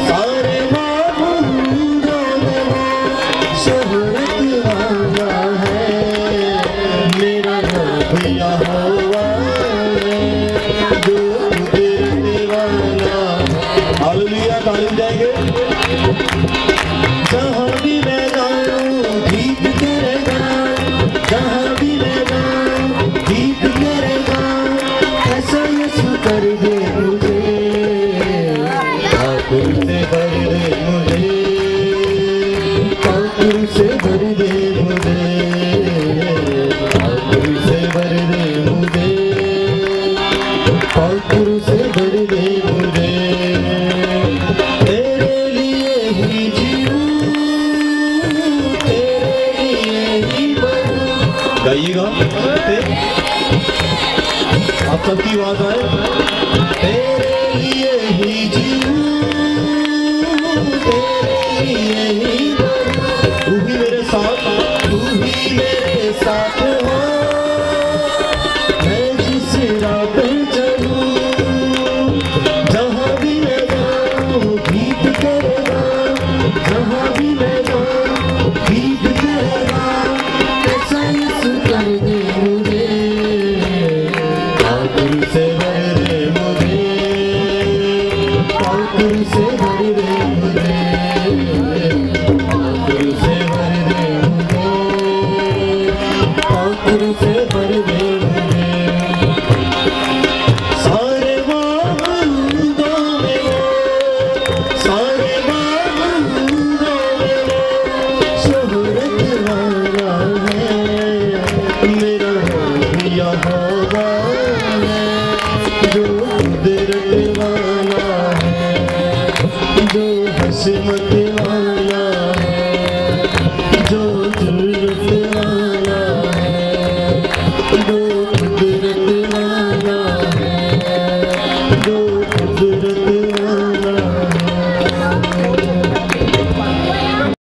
सारे मामूलों में वो शोहरत वाला है, मेरा रब यहोवा है जो कुदरत वाला। हालेलुया, तालीम जाएंगे। जहाँ भी मैं जाऊँ गीत करेगा, जहाँ भी मैं जाऊँ गीत करेगा, ऐसा यीशु कर दे मुझे, ठाकुर से भर दे मुझे, ठाकुर से भर दे मुझे, ठाकुर से भर दे मुझे, ठाकुर से भर दे मुझे। तेरे लिए ही जीऊँ, तेरे लिए ही मरूँ। गाइएगा आप सबकी आवाज आए। तेरे लिए ही जीऊँ, तेरे लिए ही मरूँ। तू ही मेरे साथ, तू ही मेरे साथ हो, मैं जिस राह पे चलूँ, जहाँ भी मैं जाऊँ गीत करेगा, जहाँ भी मैं जाऊँ गीत करेगा, ऐसा यीशु कर दे मुझे, ठाकुर से भर दे मुझे, ठाकुर से भर दे मुझे, ठाकुर से भर दे मुझे, ठाकुर से भर दे मुझे। सारे मामूलों में वो, सारे मामूलों में वो शोहरत वाला है, मेरा रब यहोवा है जो कुदरत वाला है, जो हसमत